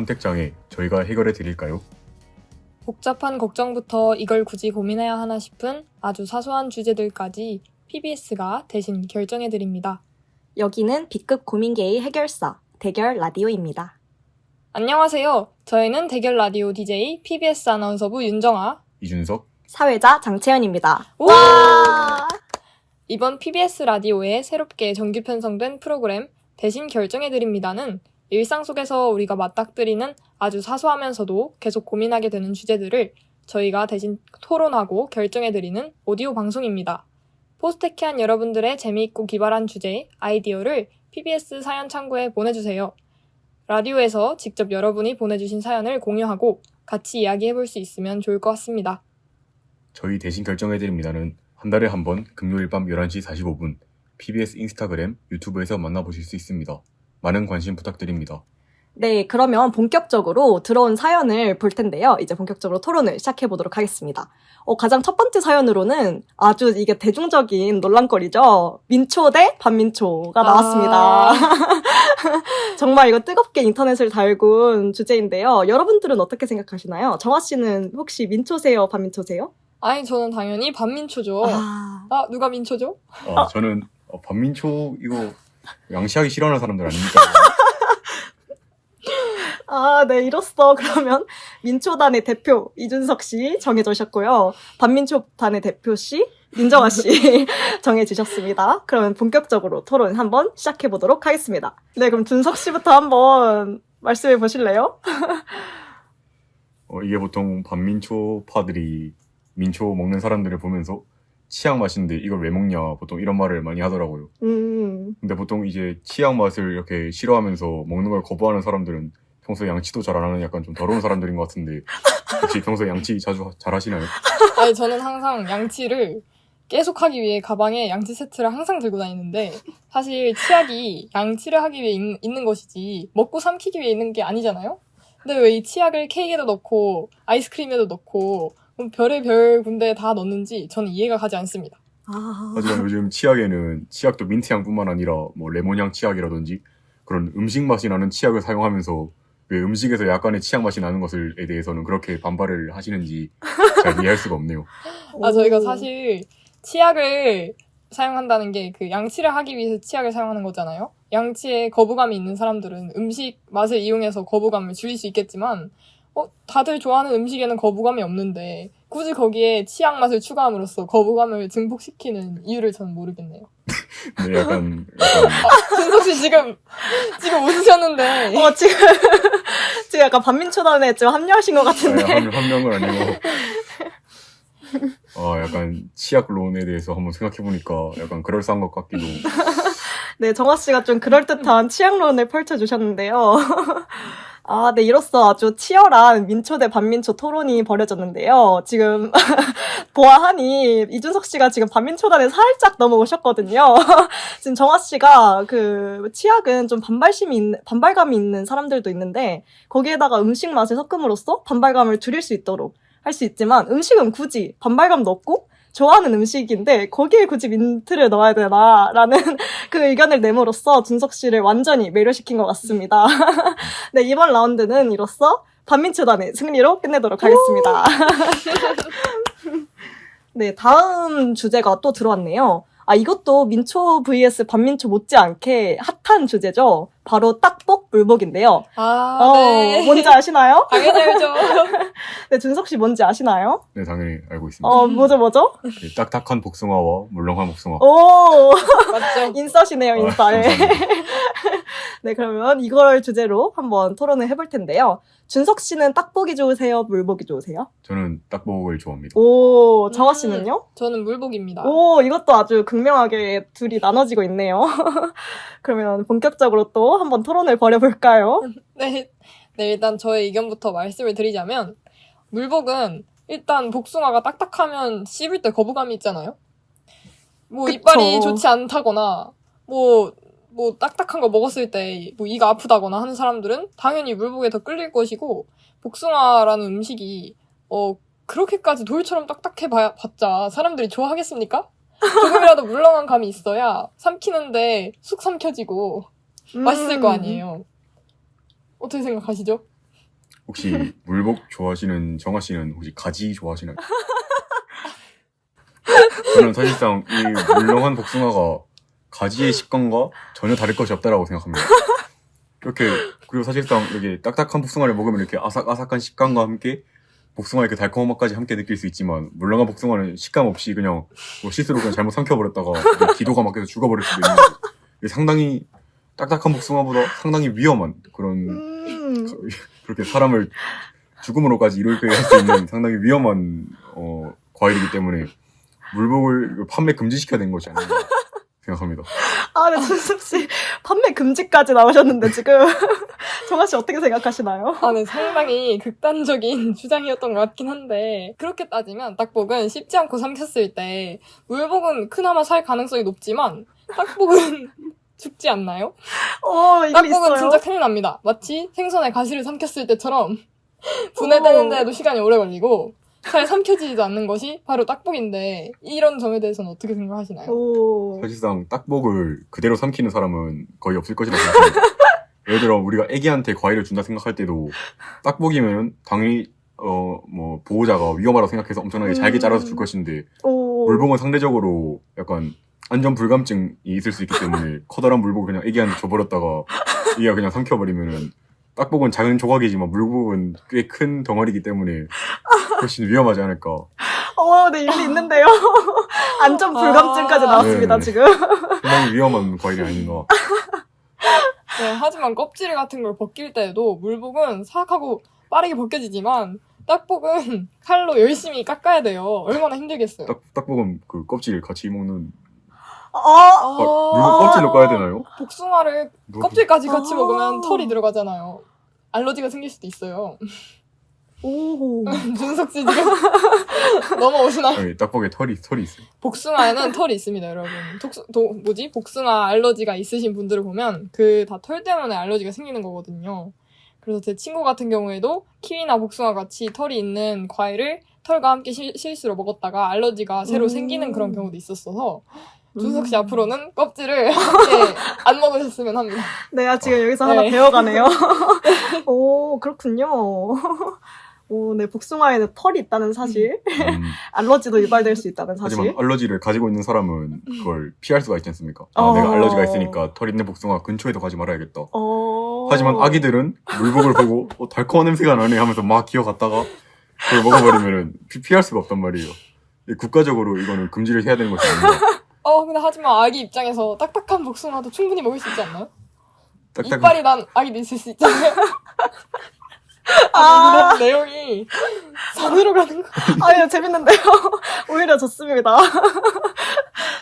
선택장애 저희가 해결해 드릴까요? 복잡한 걱정부터 이걸 굳이 고민해야 하나 싶은 아주 사소한 주제들까지 PBS가 대신 결정해드립니다. 여기는 B급 고민계의 해결사, 대결 라디오입니다. 안녕하세요. 저희는 대결 라디오 DJ PBS 아나운서부 윤정아. 이준석. 사회자 장채연입니다. 오! 와! 이번 PBS 라디오에 새롭게 정규 편성된 프로그램 대신 결정해드립니다는 일상 속에서 우리가 맞닥뜨리는 아주 사소하면서도 계속 고민하게 되는 주제들을 저희가 대신 토론하고 결정해드리는 오디오 방송입니다. 포스테키한 여러분들의 재미있고 기발한 주제, 아이디어를 PBS 사연 창구에 보내주세요. 라디오에서 직접 여러분이 보내주신 사연을 공유하고 같이 이야기해볼 수 있으면 좋을 것 같습니다. 저희 대신 결정해 드립니다는 한 달에 한 번 금요일 밤 11시 45분 PBS 인스타그램, 유튜브에서 만나보실 수 있습니다. 많은 관심 부탁드립니다. 네, 그러면 본격적으로 들어온 사연을 볼 텐데요. 이제 본격적으로 토론을 시작해보도록 하겠습니다. 가장 첫 번째 사연으로는 아주 이게 대중적인 논란거리죠. 민초 대 반민초가 나왔습니다. 정말 이거 뜨겁게 인터넷을 달군 주제인데요. 여러분들은 어떻게 생각하시나요? 정아 씨는 혹시 민초세요, 반민초세요? 아니, 저는 당연히 반민초죠. 누가 민초죠? 저는 반민초 이거 양치하기 싫어하는 사람들 아닙니까? 네, 이로써 그러면 민초단의 대표 이준석 씨 정해주셨고요. 반민초단의 대표 씨 민정아 씨 정해주셨습니다. 그러면 본격적으로 토론 한번 시작해보도록 하겠습니다. 네, 그럼 준석 씨부터 한번 말씀해 보실래요? 이게 보통 반민초파들이 민초 먹는 사람들을 보면서 치약 맛인데 이걸 왜 먹냐 보통 이런 말을 많이 하더라고요. 근데 보통 이제 치약 맛을 이렇게 싫어하면서 먹는 걸 거부하는 사람들은 평소에 양치도 잘 안 하는 약간 좀 더러운 사람들인 것 같은데 혹시 평소에 양치 자주 잘 하시나요? 아니, 저는 항상 양치를 계속 하기 위해 가방에 양치 세트를 항상 들고 다니는데 사실 치약이 양치를 하기 위해 있는 것이지 먹고 삼키기 위해 있는 게 아니잖아요? 근데 왜 이 치약을 케이크에도 넣고 아이스크림에도 넣고 별의별 군데에 다 넣는지 저는 이해가 가지 않습니다. 하지만 요즘 치약에는 치약도 민트향뿐만 아니라 뭐 레몬향 치약이라든지 그런 음식 맛이 나는 치약을 사용하면서 왜 음식에서 약간의 치약 맛이 나는 것에 대해서는 그렇게 반발을 하시는지 잘 이해할 수가 없네요. 저희가 사실 치약을 사용한다는 게 그 양치를 하기 위해서 치약을 사용하는 거잖아요. 양치에 거부감이 있는 사람들은 음식 맛을 이용해서 거부감을 줄일 수 있겠지만 다들 좋아하는 음식에는 거부감이 없는데 굳이 거기에 치약 맛을 추가함으로써 거부감을 증폭시키는 이유를 저는 모르겠네요. 네, 약간 준석 씨 지금 웃으셨는데. 지금 약간 반민초단에 좀 합류하신 것 같은데. 합명은 아니고 약간 치약론에 대해서 한번 생각해보니까 약간 그럴싸한 것 같기도. 네, 정아 씨가 좀 그럴듯한 치약론을 펼쳐주셨는데요. 네, 이로써 아주 치열한 민초 대 반민초 토론이 벌어졌는데요. 지금 보아하니 이준석 씨가 지금 반민초단에 살짝 넘어오셨거든요. 지금 정아 씨가 그 치약은 좀 반발감이 있는 사람들도 있는데 거기에다가 음식 맛을 섞음으로써 반발감을 줄일 수 있도록 할 수 있지만 음식은 굳이 반발감도 없고 좋아하는 음식인데 거기에 굳이 민트를 넣어야 되나라는 그 의견을 내므로써 준석 씨를 완전히 매료시킨 것 같습니다. 네, 이번 라운드는 이로써 반민초단의 승리로 끝내도록 하겠습니다. 네, 다음 주제가 또 들어왔네요. 이것도 민초 vs 반민초 못지않게 핫한 주제죠. 바로 딱복, 물복인데요. 네. 뭔지 아시나요? 당연히 알죠. 네, 준석 씨 뭔지 아시나요? 네, 당연히 알고 있습니다. 뭐죠? 네, 딱딱한 복숭아와 물렁한 복숭아. 오, 맞죠. 인싸시네요, 인싸. 감사합니다. 네, 그러면 이걸 주제로 한번 토론을 해볼 텐데요. 준석 씨는 딱복이 좋으세요? 물복이 좋으세요? 저는 딱복을 좋아합니다. 오, 정아 씨는요? 저는 물복입니다. 오, 이것도 아주 극명하게 둘이 나눠지고 있네요. 그러면 본격적으로 또 한번 토론을 벌여볼까요? 네, 일단 저의 의견부터 말씀을 드리자면 물복은 일단 복숭아가 딱딱하면 씹을 때 거부감이 있잖아요. 그쵸. 이빨이 좋지 않다거나 딱딱한 거 먹었을 때 이가 아프다거나 하는 사람들은 당연히 물복에 더 끌릴 것이고 복숭아라는 음식이 그렇게까지 돌처럼 딱딱해 봤자 사람들이 좋아하겠습니까? 조금이라도 물렁한 감이 있어야 삼키는데 쑥 삼켜지고 맛있을 거 아니에요. 어떻게 생각하시죠? 혹시 물복 좋아하시는 정아 씨는 혹시 가지 좋아하시나요? 저는 사실상 이 물렁한 복숭아가 가지의 식감과 전혀 다를 것이 없다라고 생각합니다. 그리고 사실상 이렇게 딱딱한 복숭아를 먹으면 이렇게 아삭아삭한 식감과 함께 복숭아의 그 달콤한 맛까지 함께 느낄 수 있지만 물렁한 복숭아는 식감 없이 그냥 뭐 실수로 그냥 잘못 삼켜버렸다가 기도가 막혀서 죽어버릴 수도 있는 거죠. 상당히 딱딱한 복숭아보다 상당히 위험한 그런 그렇게 사람을 죽음으로까지 이르게 할 수 있는 상당히 위험한 과일이기 때문에 물복을 판매 금지시켜야 된 것이 아닌가 생각합니다. 아, 네, 준섭 씨 판매 금지까지 나오셨는데 지금 정아 씨 어떻게 생각하시나요? 아, 네, 상당히 극단적인 주장이었던 것 같긴 한데 그렇게 따지면 딱복은 씹지 않고 삼켰을 때 물복은 그나마 살 가능성이 높지만 딱복은 죽지 않나요? 일리 딱복은 있어요. 진짜 큰일 납니다. 마치 생선의 가시를 삼켰을 때처럼 분해되는데도 시간이 오래 걸리고 잘 삼켜지지도 않는 것이 바로 딱복인데 이런 점에 대해서는 어떻게 생각하시나요? 사실상 딱복을 그대로 삼키는 사람은 거의 없을 것이라고 생각합니다. 예를 들어 우리가 애기한테 과일을 준다 생각할 때도 딱복이면 당연히 뭐 보호자가 위험하다고 생각해서 엄청나게 잘게 잘라서 줄 것인데 물복은 상대적으로 약간 안전 불감증이 있을 수 있기 때문에 커다란 물복을 그냥 애기한테 줘버렸다가 애기가 그냥 삼켜버리면은 딱복은 작은 조각이지만 물복은 꽤 큰 덩어리이기 때문에 훨씬 위험하지 않을까. 네, 일리 있는데요. 안전 불감증까지 나왔습니다, 네. 지금. 상당히 위험한 과일이 아닌가. 네, 하지만 껍질 같은 걸 벗길 때에도 물복은 사악하고 빠르게 벗겨지지만 딱복은 칼로 열심히 깎아야 돼요. 얼마나 힘들겠어요. 딱복은 그 껍질 같이 먹는 아, 물복 껍질로 까야 되나요? 복숭아를 껍질까지 같이 먹으면 털이 들어가잖아요. 알러지가 생길 수도 있어요. 준석 씨 지금 넘어오시나요? 아니, 딱복에 털이 있어요. 복숭아에는 털이 있습니다, 여러분. 복숭아 알러지가 있으신 분들을 보면 그 다 털 때문에 알러지가 생기는 거거든요. 그래서 제 친구 같은 경우에도 키위나 복숭아 같이 털이 있는 과일을 털과 함께 실수로 먹었다가 알러지가 새로 생기는 그런 경우도 있었어서 준석 씨 앞으로는 껍질을 함께 안 먹으셨으면 합니다. 내가 지금 여기서 하나 배워가네요. 그렇군요. 네, 복숭아에는 털이 있다는 사실. 알러지도 유발될 수 있다는 사실. 하지만 알러지를 가지고 있는 사람은 그걸 피할 수가 있지 않습니까? 내가 알러지가 있으니까 털 있는 복숭아 근처에도 가지 말아야겠다. 하지만 아기들은 물복을 보고 달콤한 냄새가 나네 하면서 막 기어갔다가 그걸 먹어버리면 피할 수가 없단 말이에요. 국가적으로 이거는 금지를 해야 되는 것이 아닌가. 근데 하지만 아기 입장에서 딱딱한 복숭아도 충분히 먹을 수 있지 않나요? 딱딱한- 이빨이 난 아기도 있을 수 있잖아요. 이런 내용이 산으로 가는 거. 아니요, 재밌는데요. 오히려 좋습니다.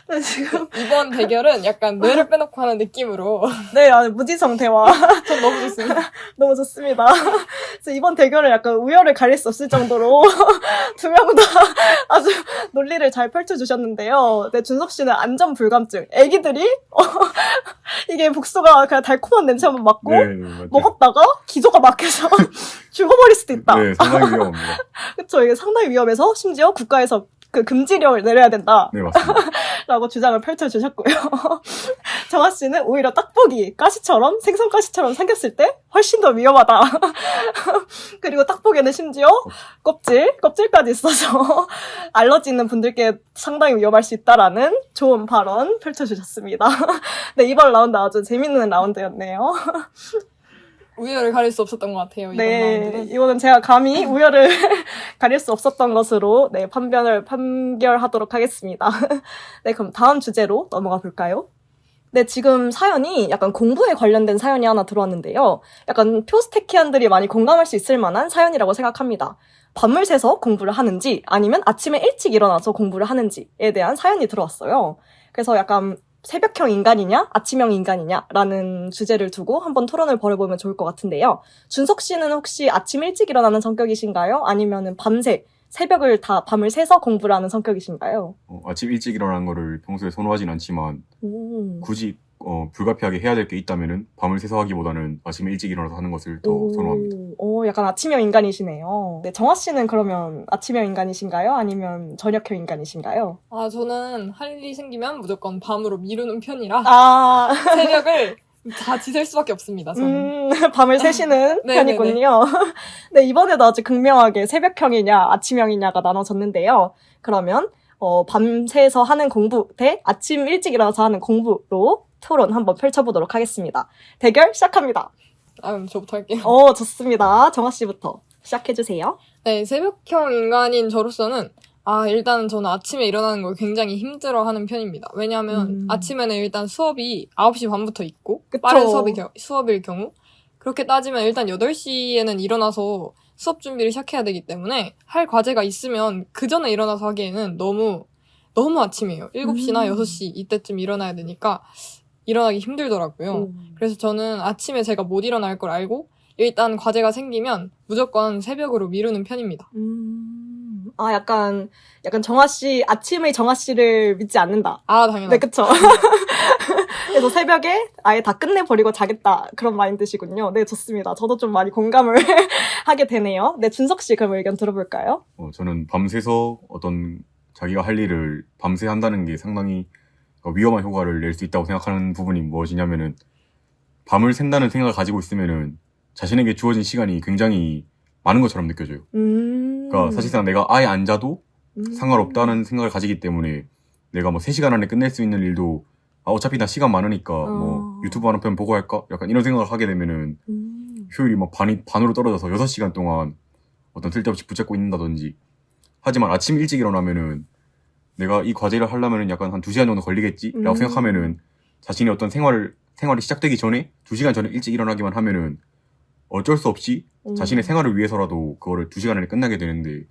네, 지금. 이번 대결은 약간 뇌를 빼놓고 하는 느낌으로 네, 무지성 대화. 전 너무 좋습니다. 너무 좋습니다. 그래서 이번 대결을 약간 우열을 가릴 수 없을 정도로 두 명 다 아주 논리를 잘 펼쳐주셨는데요. 네, 준섭 씨는 안전 불감증. 애기들이 이게 복숭아 그냥 달콤한 냄새만 맡고 네, 맞죠. 먹었다가 기저가 막혀서 죽어버릴 수도 있다. 네, 상당히 위험합니다. 그쵸, 이게 상당히 위험해서 심지어 국가에서 그 금지령을 내려야 된다. 네, 맞습니다. 라고 주장을 펼쳐주셨고요. 정아 씨는 오히려 딱복이 가시처럼, 생선가시처럼 생겼을 때 훨씬 더 위험하다. 그리고 딱복에는 심지어 껍질까지 있어서 알러지 있는 분들께 상당히 위험할 수 있다라는 좋은 발언 펼쳐주셨습니다. 네, 이번 라운드 아주 재밌는 라운드였네요. 우열을 가릴 수 없었던 것 같아요. 이번 네, 라운드는. 이거는 제가 감히 우열을 가릴 수 없었던 것으로 네, 판결하도록 하겠습니다. 네, 그럼 다음 주제로 넘어가 볼까요? 네, 지금 사연이 약간 공부에 관련된 사연이 하나 들어왔는데요. 약간 표스테키안들이 많이 공감할 수 있을 만한 사연이라고 생각합니다. 밤을 새서 공부를 하는지 아니면 아침에 일찍 일어나서 공부를 하는지에 대한 사연이 들어왔어요. 그래서 약간 새벽형 인간이냐, 아침형 인간이냐라는 주제를 두고 한번 토론을 벌여보면 좋을 것 같은데요. 준석 씨는 혹시 아침 일찍 일어나는 성격이신가요? 아니면은 새벽을 다 밤을 새서 공부를 하는 성격이신가요? 아침 일찍 일어나는 거를 평소에 선호하진 않지만 굳이 불가피하게 해야 될 게 있다면은 밤을 새서 하기보다는 아침에 일찍 일어나서 하는 것을 더 선호합니다. 약간 아침형 인간이시네요. 네, 정아 씨는 그러면 아침형 인간이신가요? 아니면 저녁형 인간이신가요? 저는 할 일이 생기면 무조건 밤으로 미루는 편이라 아, 새벽을 다 지셀 수밖에 없습니다. 저는. 밤을 새시는 네네네. 편이군요. 네, 이번에도 아주 극명하게 새벽형이냐 아침형이냐가 나눠졌는데요. 그러면 밤새서 하는 공부 대 아침 일찍 일어나서 하는 공부로 토론 한번 펼쳐보도록 하겠습니다. 대결 시작합니다. 저부터 할게요. 좋습니다. 정아 씨부터 시작해주세요. 네, 새벽형 인간인 저로서는 일단 저는 아침에 일어나는 걸 굉장히 힘들어하는 편입니다. 왜냐하면 아침에는 일단 수업이 9시 반부터 있고 그쵸. 빠른 수업일 경우 그렇게 따지면 일단 8시에는 일어나서 수업 준비를 시작해야 되기 때문에 할 과제가 있으면 그 전에 일어나서 하기에는 너무 아침이에요. 7시나 6시 이때쯤 일어나야 되니까 일어나기 힘들더라고요. 그래서 저는 아침에 제가 못 일어날 걸 알고 일단 과제가 생기면 무조건 새벽으로 미루는 편입니다. 약간 정아 씨, 아침의 정아 씨를 믿지 않는다. 당연하죠. 네, 그쵸. 그래서 새벽에 아예 다 끝내버리고 자겠다. 그런 마인드시군요. 네, 좋습니다. 저도 좀 많이 공감을 하게 되네요. 네, 준석 씨 그럼 의견 들어볼까요? 저는 밤새서 어떤 자기가 할 일을 밤새 한다는 게 상당히 위험한 효과를 낼 수 있다고 생각하는 부분이 무엇이냐면은 밤을 샌다는 생각을 가지고 있으면은 자신에게 주어진 시간이 굉장히 많은 것처럼 느껴져요. 그러니까 사실상 내가 아예 안 자도 상관없다는 생각을 가지기 때문에 내가 뭐 3시간 안에 끝낼 수 있는 일도 어차피 나 시간 많으니까 뭐 유튜브 하나 편 보고 할까? 약간 이런 생각을 하게 되면은 효율이 막 반으로 떨어져서 6시간 동안 어떤 쓸데없이 붙잡고 있는다든지. 하지만 아침 일찍 일어나면은 내가 이 과제를 하려면은 약간 한 2시간 정도 걸리겠지? 라고 생각하면은 자신의 어떤 생활이 시작되기 전에 2시간 전에 일찍 일어나기만 하면은 어쩔 수 없이 자신의 생활을 위해서라도 그거를 2시간 안에 끝나게 되는데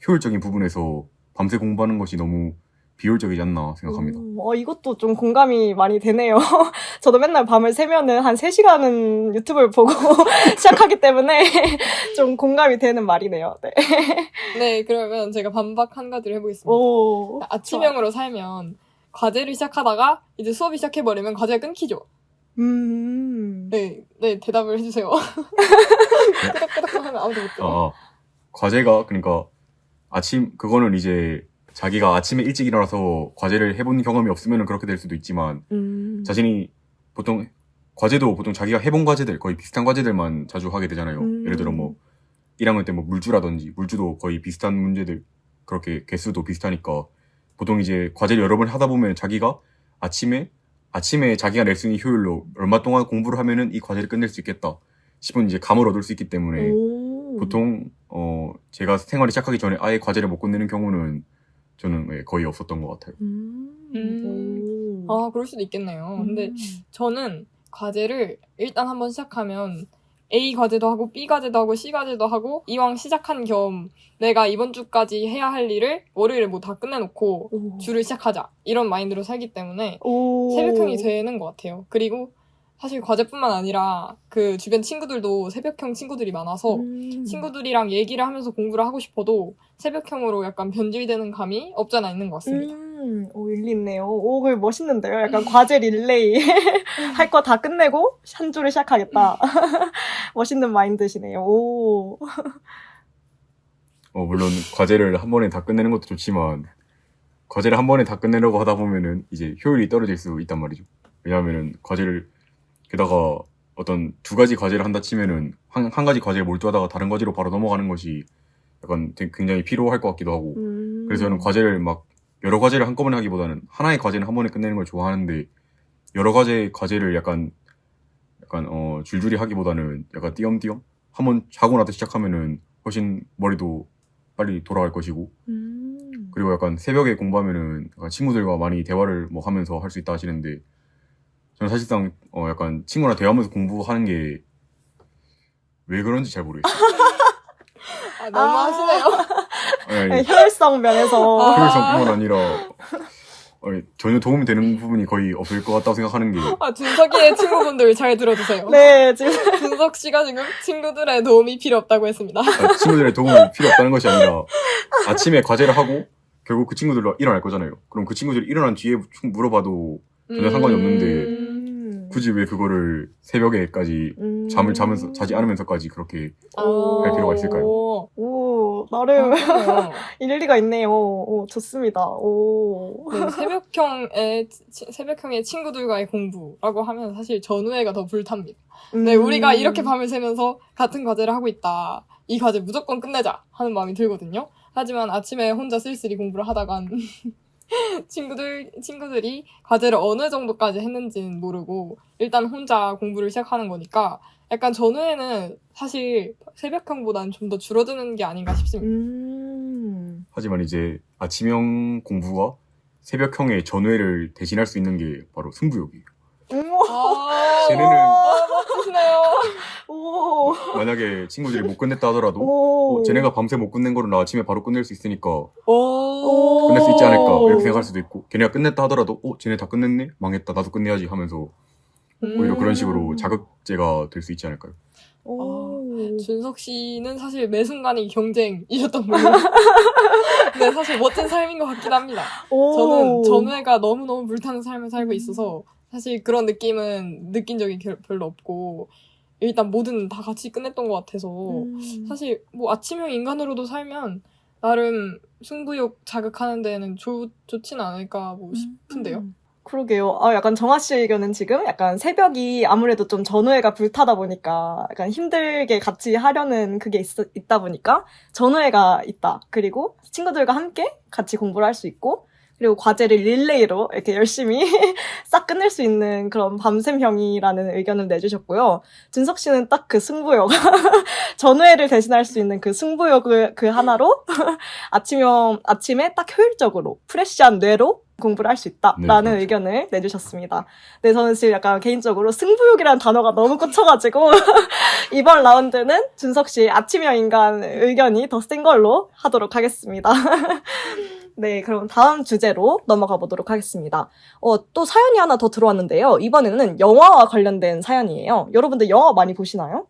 효율적인 부분에서 밤새 공부하는 것이 너무 비효율적이지 않나 생각합니다. 이것도 좀 공감이 많이 되네요. 저도 맨날 밤을 새면은 한 3시간은 유튜브를 보고 시작하기 때문에 좀 공감이 되는 말이네요. 네. 네, 그러면 제가 반박 한 가지를 해보겠습니다. 아침형으로 살면 과제를 시작하다가 이제 수업이 시작해버리면 과제가 끊기죠. 네, 대답을 해주세요. 끄덕끄덕 하면 아무도 못 들어. 과제가, 그러니까, 그거는 이제, 자기가 아침에 일찍 일어나서 과제를 해본 경험이 없으면 그렇게 될 수도 있지만, 자신이 과제도 보통 자기가 해본 과제들, 거의 비슷한 과제들만 자주 하게 되잖아요. 예를 들어 1학년 때 물주라든지, 물주도 거의 비슷한 문제들, 그렇게 개수도 비슷하니까, 보통 이제 과제를 여러 번 하다 보면 자기가 아침에 자기가 낼 수 있는 효율로 얼마 동안 공부를 하면은 이 과제를 끝낼 수 있겠다 싶은 이제 감을 얻을 수 있기 때문에 보통 제가 생활이 시작하기 전에 아예 과제를 못 끝내는 경우는 저는 거의 없었던 것 같아요. 그럴 수도 있겠네요. 근데 저는 과제를 일단 한번 시작하면 A 과제도 하고 B 과제도 하고 C 과제도 하고 이왕 시작한 겸 내가 이번 주까지 해야 할 일을 월요일에 뭐 다 끝내놓고 주를 시작하자 이런 마인드로 살기 때문에 새벽형이 되는 것 같아요. 그리고 사실 과제뿐만 아니라 그 주변 친구들도 새벽형 친구들이 많아서 친구들이랑 얘기를 하면서 공부를 하고 싶어도 새벽형으로 약간 변질되는 감이 없잖아 있는 것 같습니다. 일리 있네요. 그거 멋있는데요. 약간 과제 릴레이 할 거 다 끝내고 한 주를 시작하겠다. 멋있는 마인드시네요. 물론 과제를 한 번에 다 끝내는 것도 좋지만 과제를 한 번에 다 끝내려고 하다 보면은 이제 효율이 떨어질 수 있단 말이죠. 왜냐하면은 과제를 게다가 어떤 2가지 과제를 한다 치면은 한 가지 과제에 몰두하다가 다른 과제로 바로 넘어가는 것이 약간 굉장히 피로할 것 같기도 하고 그래서 저는 여러 과제를 한꺼번에 하기보다는 하나의 과제는 한 번에 끝내는 걸 좋아하는데 여러 가지 과제를 약간 줄줄이 하기보다는 약간 띄엄띄엄 한번 자고 나서 시작하면은 훨씬 머리도 빨리 돌아갈 것이고 그리고 약간 새벽에 공부하면은 약간 친구들과 많이 대화를 하면서 할 수 있다 하시는데 저는 사실상 약간 친구랑 대화하면서 공부하는 게 왜 그런지 잘 모르겠어요. 너무 하시네요. 효율성 면에서 효율성뿐만 아니라 전혀 도움이 되는 부분이 거의 없을 것 같다고 생각하는 게 준석이의 친구분들 잘 들어주세요. 네, 지금 준석 씨가 지금 친구들의 도움이 필요 없다고 했습니다. 친구들의 도움이 필요 없다는 것이 아니라 아침에 과제를 하고 결국 그 친구들로 일어날 거잖아요. 그럼 그 친구들이 일어난 뒤에 물어봐도 전혀 상관이 없는데 굳이 왜 그거를 새벽에까지 잠을 자지 않으면서까지 그렇게 할 필요가 있을까요? 오, 나름 그렇군요. 일리가 있네요. 오, 좋습니다. 오. 네, 새벽형의 친구들과의 공부라고 하면 사실 전우회가 더 불탑니다. 네, 우리가 이렇게 밤을 새면서 같은 과제를 하고 있다. 이 과제 무조건 끝내자 하는 마음이 들거든요. 하지만 아침에 혼자 쓸쓸히 공부를 하다간 친구들이 과제를 어느 정도까지 했는지는 모르고 일단 혼자 공부를 시작하는 거니까 약간 전후에는 사실 새벽형보다는 좀 더 줄어드는 게 아닌가 싶습니다. 하지만 이제 아침형 공부가 새벽형의 전회를 대신할 수 있는 게 바로 승부욕이에요. 쟤네는 멋지시네요. 오. 만약에 친구들이 못 끝냈다 하더라도 오. 쟤네가 밤새 못 끝낸 거를 나 아침에 바로 끝낼 수 있으니까 오. 끝낼 수 있지 않을까 이렇게 생각할 수도 있고 걔네가 끝냈다 하더라도 쟤네 다 끝냈네? 망했다 나도 끝내야지 하면서 오히려 그런 식으로 자극제가 될 수 있지 않을까요? 준석 씨는 사실 매 순간이 경쟁이셨던 걸로. 네, 사실 멋진 삶인 것 같긴 합니다. 저는 전회가 너무너무 불타는 삶을 살고 있어서 사실 그런 느낌은 느낀 적이 별로 없고 일단 뭐든 다 같이 끝냈던 것 같아서 사실 뭐 아침형 인간으로도 살면 나름 승부욕 자극하는 데는 좋진 않을까 뭐 싶은데요. 그러게요. 약간 정아 씨의 의견은 지금 약간 새벽이 아무래도 좀 전후회가 불타다 보니까 약간 힘들게 같이 하려는 그게 있다 보니까 전후회가 있다. 그리고 친구들과 함께 같이 공부를 할 수 있고 그리고 과제를 릴레이로 이렇게 열심히 싹 끝낼 수 있는 그런 밤샘형이라는 의견을 내주셨고요. 준석 씨는 딱 그 승부욕, 전후회를 대신할 수 있는 그 승부욕을 그 하나로 아침에 딱 효율적으로 프레시한 뇌로 공부를 할 수 있다라는 네, 의견을 내주셨습니다. 네, 저는 지금 약간 개인적으로 승부욕이라는 단어가 너무 꽂혀가지고 이번 라운드는 준석 씨 아침형 인간 의견이 더 센 걸로 하도록 하겠습니다. 네, 그럼 다음 주제로 넘어가 보도록 하겠습니다. 또 사연이 하나 더 들어왔는데요. 이번에는 영화와 관련된 사연이에요. 여러분들 영화 많이 보시나요?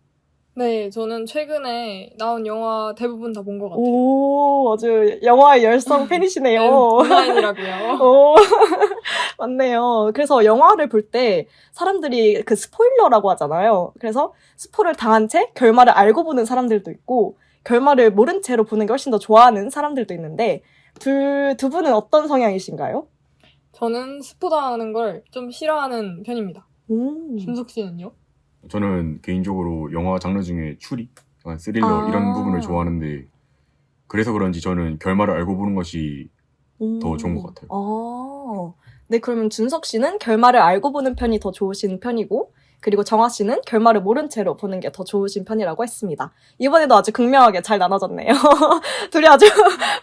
네, 저는 최근에 나온 영화 대부분 다 본 것 같아요. 오, 아주 영화의 열성 팬이시네요. 네, 온라인이라고요. 오, 맞네요. 그래서 영화를 볼 때 사람들이 그 스포일러라고 하잖아요. 그래서 스포를 당한 채 결말을 알고 보는 사람들도 있고 결말을 모른 채로 보는 게 훨씬 더 좋아하는 사람들도 있는데 두 분은 어떤 성향이신가요? 저는 스포당하는 걸 좀 싫어하는 편입니다. 준석 씨는요? 저는 개인적으로 영화 장르 중에 추리, 약간 스릴러 이런 부분을 좋아하는데 그래서 그런지 저는 결말을 알고 보는 것이 더 좋은 것 같아요. 네, 그러면 준석 씨는 결말을 알고 보는 편이 더 좋으신 편이고 그리고 정아 씨는 결말을 모른 채로 보는 게 더 좋으신 편이라고 했습니다. 이번에도 아주 극명하게 잘 나눠졌네요. 둘이 아주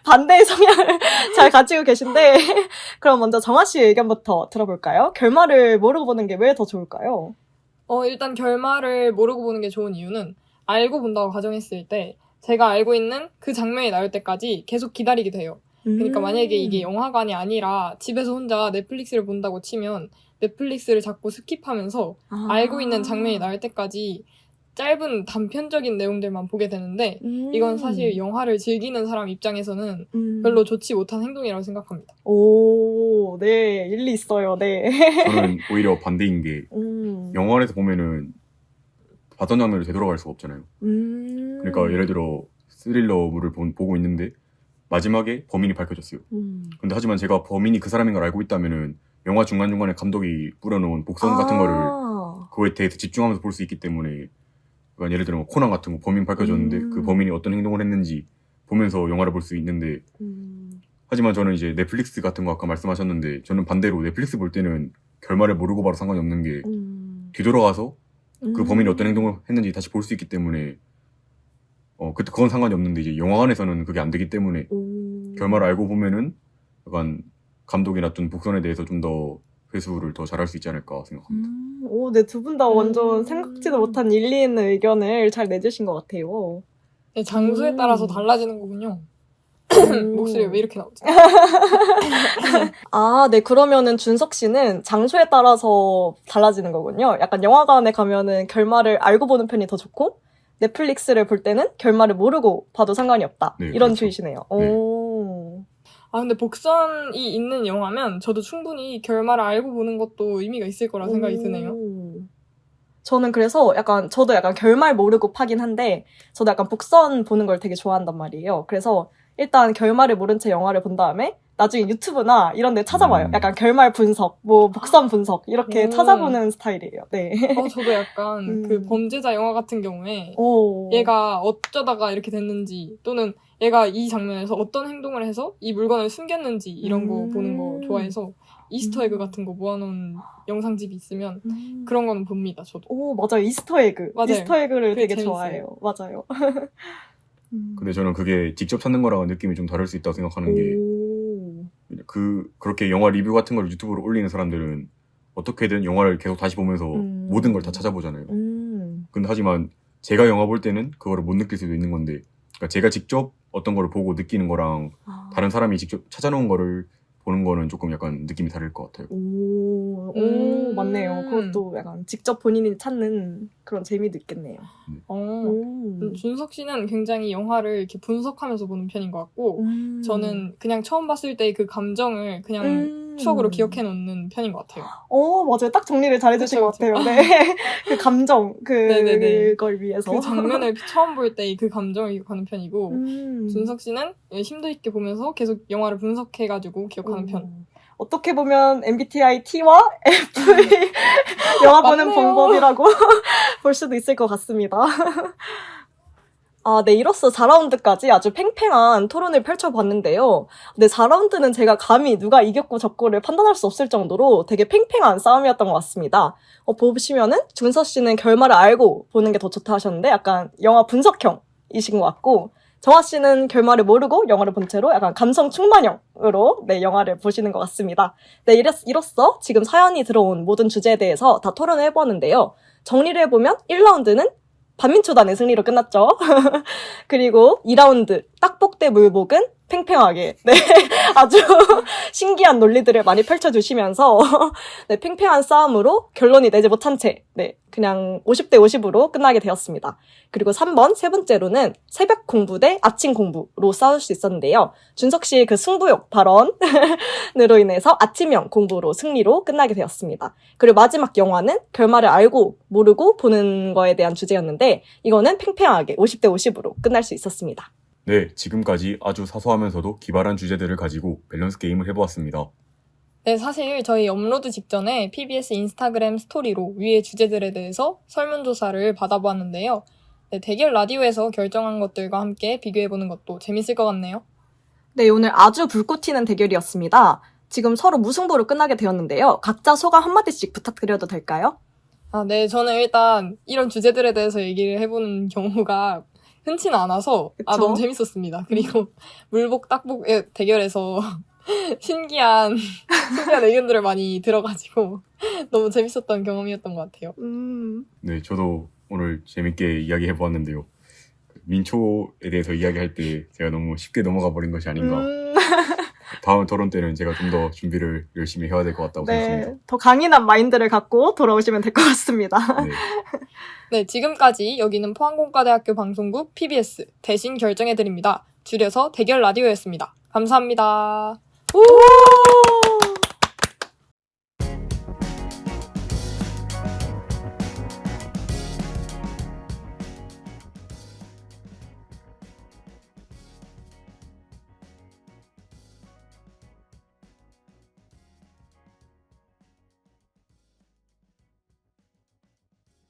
반대의 성향을 잘 가지고 계신데 그럼 먼저 정아 씨의 의견부터 들어볼까요? 결말을 모르고 보는 게 왜 더 좋을까요? 일단 결말을 모르고 보는 게 좋은 이유는 알고 본다고 가정했을 때 제가 알고 있는 그 장면이 나올 때까지 계속 기다리게 돼요. 그러니까 만약에 이게 영화관이 아니라 집에서 혼자 넷플릭스를 본다고 치면 넷플릭스를 자꾸 스킵하면서 알고 있는 장면이 나올 때까지 짧은 단편적인 내용들만 보게 되는데 이건 사실 영화를 즐기는 사람 입장에서는 별로 좋지 못한 행동이라고 생각합니다. 오, 네, 일리 있어요. 네. 저는 오히려 반대인 게 영화관에서 보면은 봤던 장면을 되돌아갈 수가 없잖아요. 그러니까 예를 들어 스릴러물을 보고 있는데 마지막에 범인이 밝혀졌어요. 근데 하지만 제가 범인이 그 사람인 걸 알고 있다면은 영화 중간중간에 감독이 뿌려놓은 복선 같은 거를 그거에 대해서 집중하면서 볼 수 있기 때문에 그러니까 예를 들어 뭐 코난 같은 거 범인 밝혀졌는데 그 범인이 어떤 행동을 했는지 보면서 영화를 볼 수 있는데 하지만 저는 이제 넷플릭스 같은 거 아까 말씀하셨는데 저는 반대로 넷플릭스 볼 때는 결말을 모르고 봐도 상관이 없는 게 뒤돌아가서 그 범인이 어떤 행동을 했는지 다시 볼 수 있기 때문에 그건 상관이 없는데 이제 영화관에서는 그게 안 되기 때문에 결말을 알고 보면은 약간 감독이 놔둔 복선에 대해서 좀 더 회수를 더 잘할 수 있지 않을까 생각합니다. 오, 네, 두 분 다 완전 생각지도 못한 일리 있는 의견을 잘 내주신 것 같아요. 네, 장소에 따라서 달라지는 거군요. 목소리 왜 이렇게 나오지? 네, 그러면은 준석 씨는 장소에 따라서 달라지는 거군요. 약간 영화관에 가면은 결말을 알고 보는 편이 더 좋고 넷플릭스를 볼 때는 결말을 모르고 봐도 상관이 없다. 네, 이런 그렇죠. 주의시네요. 네. 오. 근데 복선이 있는 영화면 저도 충분히 결말을 알고 보는 것도 의미가 있을 거라 생각이 드네요. 저는 그래서 저도 약간 결말 모르고 파긴 한데, 저도 약간 복선 보는 걸 되게 좋아한단 말이에요. 그래서 일단 결말을 모른 채 영화를 본 다음에 나중에 유튜브나 이런 데 찾아봐요. 약간 결말 분석, 뭐 복선 분석 이렇게 찾아보는 스타일이에요. 네. 저도 약간 그 범죄자 영화 같은 경우에 오. 얘가 어쩌다가 이렇게 됐는지 또는 얘가 이 장면에서 어떤 행동을 해서 이 물건을 숨겼는지 이런 거 보는 거 좋아해서 이스터에그 같은 거 모아놓은 영상집이 있으면 그런 거는 봅니다, 저도. 오, 맞아요. 이스터에그. 맞아요. 이스터에그를 그게 되게 재밌어요. 좋아해요. 맞아요. 근데 저는 그게 직접 찾는 거랑은 느낌이 좀 다를 수 있다고 생각하는 게, 그렇게 영화 리뷰 같은 걸 유튜브로 올리는 사람들은 어떻게든 영화를 계속 다시 보면서 모든 걸 다 찾아보잖아요. 근데 하지만 제가 영화 볼 때는 그거를 못 느낄 수도 있는 건데, 그러니까 제가 직접 어떤 거를 보고 느끼는 거랑 다른 사람이 직접 찾아놓은 거를 보는 거는 조금 약간 느낌이 다를 것 같아요. 오, 맞네요. 그것도 약간 직접 본인이 찾는 그런 재미도 있겠네요. 준석 씨는 굉장히 영화를 이렇게 분석하면서 보는 편인 것 같고, 저는 그냥 처음 봤을 때 그 감정을 그냥 추억으로 기억해 놓는 편인 것 같아요. 맞아요. 딱 정리를 잘해주신 것 같아요. 네. 그 감정, 네네네. 그걸 위해서. 그 장면을 처음 볼 때 그 감정을 기억하는 편이고, 준석 씨는 심도 있게 보면서 계속 영화를 분석해가지고 기억하는 편. 어떻게 보면 MBTI T와 F의 영화 보는 맞네요. 방법이라고 볼 수도 있을 것 같습니다. 네, 이로써 4라운드까지 아주 팽팽한 토론을 펼쳐봤는데요. 근데 4라운드는 제가 감히 누가 이겼고 졌고를 판단할 수 없을 정도로 되게 팽팽한 싸움이었던 것 같습니다. 보시면은 준서 씨는 결말을 알고 보는 게 더 좋다 하셨는데 약간 영화 분석형이신 것 같고, 정화 씨는 결말을 모르고 영화를 본 채로 약간 감성 충만형으로 네, 영화를 보시는 것 같습니다. 네, 이로써 지금 사연이 들어온 모든 주제에 대해서 다 토론을 해보았는데요. 정리를 해보면 1라운드는 반민초단의 승리로 끝났죠. 그리고 2라운드 딱복 대 물복은 팽팽하게 네, 아주 신기한 논리들을 많이 펼쳐주시면서 네, 팽팽한 싸움으로 결론이 내지 못한 채 네, 그냥 50대 50으로 끝나게 되었습니다. 그리고 3번 세 번째로는 새벽 공부 대 아침 공부로 싸울 수 있었는데요. 준석 씨의 그 승부욕 발언으로 인해서 아침형 공부로 승리로 끝나게 되었습니다. 그리고 마지막 영화는 결말을 알고 모르고 보는 거에 대한 주제였는데 이거는 팽팽하게 50대 50으로 끝날 수 있었습니다. 네, 지금까지 아주 사소하면서도 기발한 주제들을 가지고 밸런스 게임을 해보았습니다. 네, 사실 저희 업로드 직전에 PBS 인스타그램 스토리로 위의 주제들에 대해서 설문조사를 받아보았는데요. 네, 대결 라디오에서 결정한 것들과 함께 비교해보는 것도 재밌을 것 같네요. 네, 오늘 아주 불꽃 튀는 대결이었습니다. 지금 서로 무승부로 끝나게 되었는데요. 각자 소감 한마디씩 부탁드려도 될까요? 네, 저는 일단 이런 주제들에 대해서 얘기를 해보는 경우가 흔치는 않아서 그쵸? 너무 재밌었습니다. 그리고 물복 딱복의 대결에서 신기한 의견들을 많이 들어가지고 너무 재밌었던 경험이었던 것 같아요. 네, 저도 오늘 재밌게 이야기해보았는데요. 민초에 대해서 이야기할 때 제가 너무 쉽게 넘어가 버린 것이 아닌가. 다음 토론 때는 제가 좀 더 준비를 열심히 해야 될 것 같다고 생각합니다. 네, 더 강인한 마인드를 갖고 돌아오시면 될 것 같습니다. 네. 네, 지금까지 여기는 포항공과대학교 방송국 PBS 대신 결정해드립니다. 줄여서 대결 라디오였습니다. 감사합니다. 오!